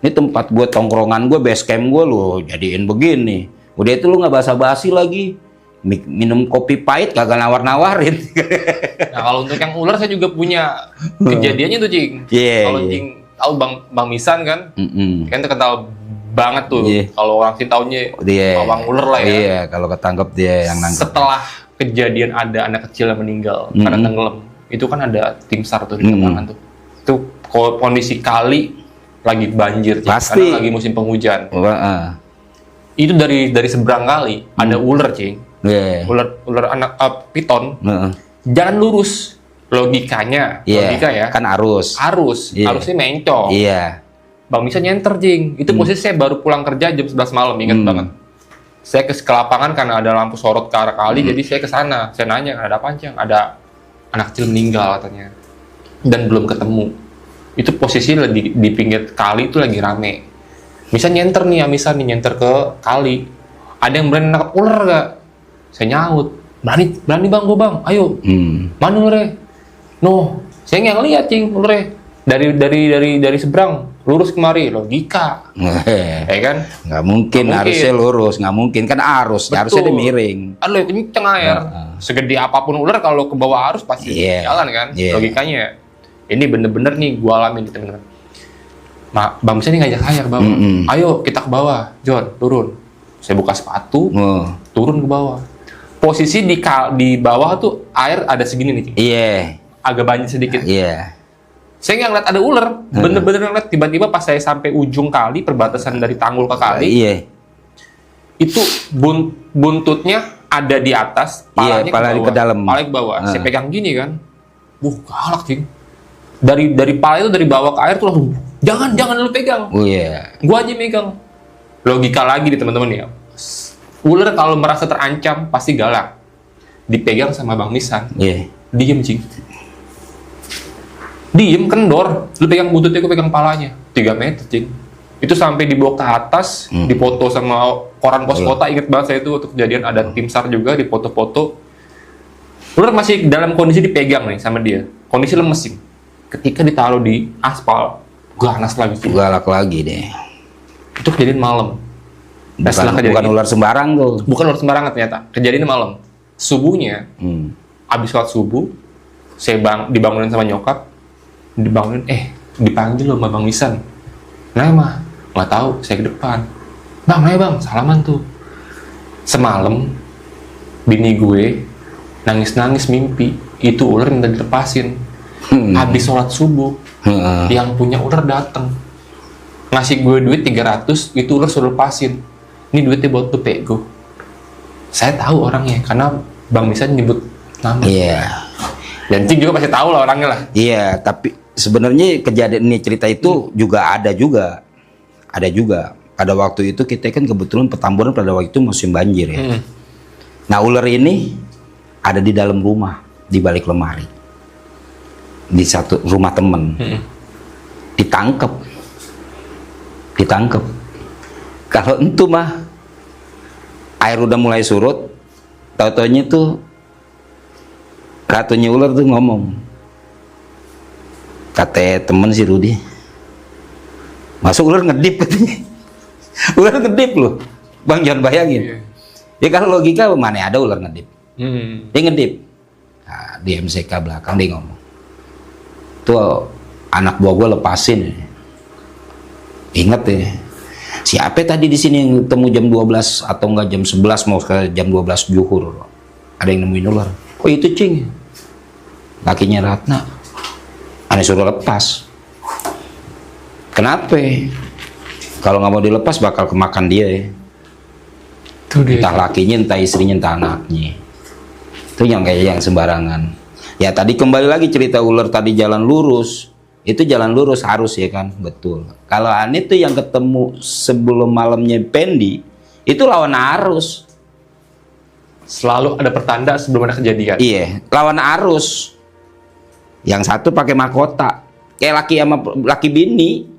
Ini tempat gue, tongkrongan gue, base camp gue, lu jadiin begini. Udah itu lu nggak basa-basi lagi. Minum kopi pahit kagak nawar-nawarin. Nah, kalau untuk yang ular saya juga punya kejadiannya tuh, Cing. Iya, Kalau iya. Cing tahu Bang Misan kan? Mm-mm. Kan terkenal banget tuh. Iya. Kalau orang sih taunya Dia pawang ular lah ya. Iya, kalau ketangkep dia yang nangkep. Setelah kejadian ada anak kecil yang meninggal karena tenggelam, itu kan ada tim SAR tuh di lapangan tuh. Itu kondisi kali lagi banjir, Cing, Pasti. karena lagi musim penghujan. Itu dari seberang kali ada ular, Cing. Iya. Ular anak piton Heeh. jalan lurus. Logikanya, Iya, logika ya. kan arus. Iya. Harusnya mencong. Iya. Bang bisa nyenter, Jing. Itu posisi saya baru pulang kerja jam 11 malam, ingat banget. Saya ke lapangan karena ada lampu sorot ke arah kali, jadi saya ke sana. Saya nanya, ada apa, Cang? Ada anak kecil meninggal katanya. Dan belum ketemu. Itu posisi di pinggir kali itu lagi rame. Bisa nyenter nih, Amisa nih nyenter ke kali. Ada yang berani nangkap ular gak? Saya nyaut. Berani bang, gue bang. Ayo. Mana ularnya? No, saya nggak ngeliat, Cing, ularnya. Dari seberang lurus kemari, logika. Ya kan? Nggak mungkin, harusnya lurus. Nggak mungkin, kan arus. Betul. Harusnya dia miring. Aduh, kenceng air. Segede apapun ular kalau ke bawah arus pasti jalan kan? Logikanya. Ini bener-bener nih gua alamin teman-teman. Bang bisa nih ngajak saya ke bawah. Ayo kita ke bawah, John, turun. Saya buka sepatu, turun ke bawah. Posisi di bawah tuh air ada segini nih, Cing. Iya. Agak banjir sedikit. Iya. Saya nggak ngeliat ada ular, bener-bener ngeliat tiba-tiba pas saya sampai ujung kali, perbatasan dari tanggul ke kali, itu buntutnya ada di atas, palanya ke dalam, palanya ke bawah. Saya pegang gini kan, galak, Cing. Dari pala itu dari bawah ke air tuh langsung, jangan lu pegang. Gua aja megang. Logika lagi di teman-teman ya. Ular kalau merasa terancam pasti galak. Dipegang sama Bang Misan. Diem, Cing. Diem, kendor. Lu pegang buntutnya, gue pegang palanya. 3 meter, Cing. Itu sampai dibawa ke atas, dipoto sama koran pos kota. Ingat banget saya itu waktu kejadian ada tim SAR juga, dipoto-foto. Ular masih dalam kondisi dipegang nih sama dia. Kondisi lemes, Cing. Ketika ditaruh di aspal, ganas lagi, Cing. Galak lagi deh. Itu kejadian malam. Bukan ular sembarang tuh. Bukan ular sembarangan ternyata. Kejadian malam. Subuhnya, abis sholat subuh, saya dibangunin sama nyokap, dipanggil loh sama Bang Wisan. Nah mah, nggak tahu, saya ke depan. Bang, nanya bang, salaman tuh. Semalam, bini gue nangis-nangis mimpi, itu ular yang tadi dilepasin. Habis sholat subuh, yang punya ular datang. Ngasih gue duit 300, itu ular suruh lepasin. Ini duitnya buat tuh pego. Saya tahu orangnya, karena Bang Misan nyebut nama. Iya. Dan Cing juga pasti tahu lah orangnya lah. Iya, tapi sebenarnya kejadian ini cerita itu juga ada juga. Pada waktu itu kita kan kebetulan Petamburan pada waktu itu musim banjir ya. Nah ular ini ada di dalam rumah, di balik lemari, di satu rumah temen. Ditangkep. Kalau itu mah air udah mulai surut, tau-taunya tuh ratunya ular tuh ngomong, kata temen si Rudi, masuk ular ngedip katanya. Ular ngedip loh, Bang, jangan bayangin. Ya kalau logika mana ada ular ngedip. Dia ngedip. Nah, di MCK belakang dia ngomong, tuh anak buah gue lepasin. Ingat ya, siapa tadi di sini yang ketemu jam 12 atau enggak jam 11 mau ke jam 12 zuhur, ada yang nemuin ular. Oh itu Cing, lakinya Ratna. Aneh suruh lepas. Kenapa? Kalau nggak mau dilepas bakal kemakan dia ya. Entah lakinya, entah istrinya, entah anaknya. Itu yang kayak yang sembarangan. Ya tadi kembali lagi cerita ular tadi jalan lurus. Itu jalan lurus harus ya kan, betul. Kalau Ani tuh yang ketemu sebelum malamnya Pendi, itu lawan arus. Selalu ada pertanda sebelum ada kejadian. Iya, lawan arus. Yang satu pakai mahkota, kayak laki bini,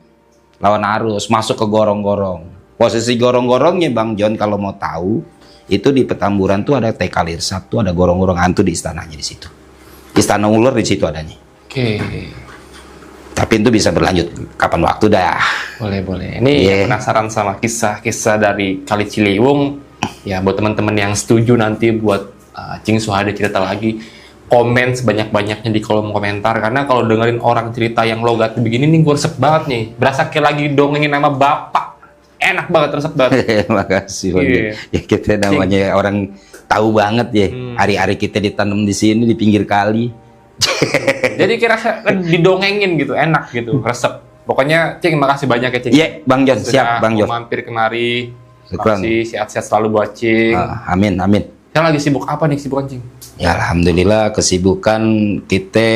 lawan arus, masuk ke gorong-gorong. Posisi gorong-gorongnya Bang John kalau mau tahu, itu di Petamburan tuh ada TK Lirsat tuh ada gorong-gorong hantu di istananya di situ. Istana ular di situ adanya. Oke. Tapi itu bisa berlanjut kapan waktu dah. Boleh. Ini penasaran sama kisah-kisah dari Kali Ciliwung. Ya buat teman-teman yang setuju nanti buat Cing Suhada cerita lagi, komen sebanyak-banyaknya di kolom komentar. Karena kalau dengerin orang cerita yang logat begini nih gue resep banget nih. Berasa kayak lagi dongengin nama bapak. enak banget, resep banget. Makasih Bang. Iya. Ya kita namanya orang tahu banget ya. Hari-hari kita ditanam di sini di pinggir kali. Jadi kira didongengin gitu, enak gitu, resep. Pokoknya Cing, makasih banyak ya Cing. Iya, Bang Jon, Sudah siap Bang Jon. mau mampir kemari. Syukran. Makasih, sehat-sehat selalu buat Cing. Amin, amin. Sekarang lagi sibuk apa nih kesibukan Cing? Ya alhamdulillah kesibukan kita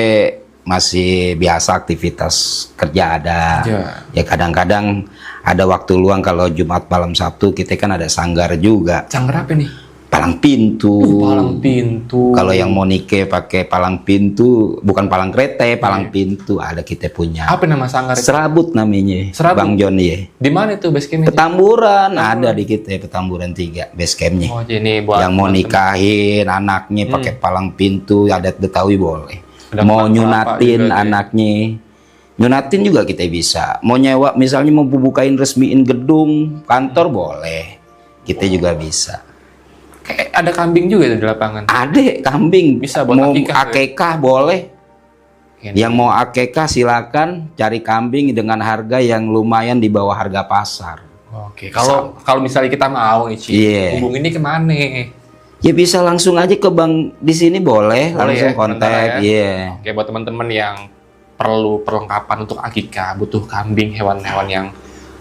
masih biasa, aktivitas kerja ada. Ya. Ya kadang-kadang ada waktu luang kalau Jumat malam Sabtu kita kan ada sanggar juga. Sanggar apa nih? Palang pintu. Palang pintu. Kalau yang mau nikah pakai palang pintu, bukan palang kereta, palang pintu ada kita punya. Apa nama sanggar itu? Serabut namanya, Serabut? Bang Jon ya. Di mana itu base campnya? Petamburan ada di kita, Petamburan 3 base campnya. Oh, ini buat Yang mau teman-teman. nikahin anaknya pakai palang pintu adat Betawi boleh. Ada Mau kelapa nyunatin juga, anaknya, nyunatin juga kita bisa. Mau nyewa misalnya mau bukain resmiin gedung kantor boleh, kita juga bisa. Kayak ada kambing juga itu di lapangan. Ada kambing, Bisa buat mau akikah, akekah boleh. Ini. Yang mau akekah silakan cari kambing dengan harga yang lumayan di bawah harga pasar. Oke, kalau misalnya kita mau nih, Cing, Iya. hubungin ini kemana? Ya bisa langsung aja ke bank di sini boleh, Boleh langsung ya, kontak. sementara ya. Iya. Oke, buat teman-teman yang perlu perlengkapan untuk akikah, butuh kambing, hewan-hewan yang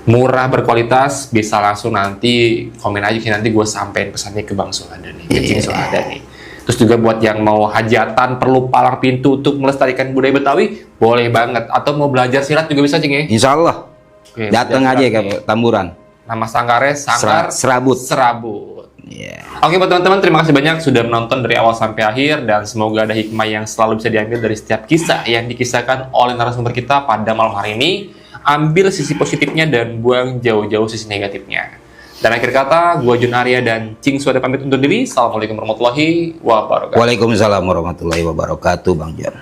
murah berkualitas, bisa langsung nanti komen aja sih, nanti gue sampein pesannya ke Bang Suhada nih, ke Cing Suhada nih. Terus juga buat yang mau hajatan, perlu palang pintu untuk melestarikan budaya Betawi, boleh banget. Atau mau belajar silat juga bisa, Cing ya? Insya Allah. Oke, Datang belajar aja silat ke nih. Tamburan. Nama sanggarnya Sanggar Serabut. Serabut. Iya. Oke buat teman-teman, terima kasih banyak sudah menonton dari awal sampai akhir, dan semoga ada hikmah yang selalu bisa diambil dari setiap kisah yang dikisahkan oleh narasumber kita pada malam hari ini. Ambil sisi positifnya dan buang jauh-jauh sisi negatifnya. Dan akhir kata, gua Jun Arya dan Cing Suhada pamit undur diri. Assalamualaikum warahmatullahi wabarakatuh. Waalaikumsalam warahmatullahi wabarakatuh, Bang Jon.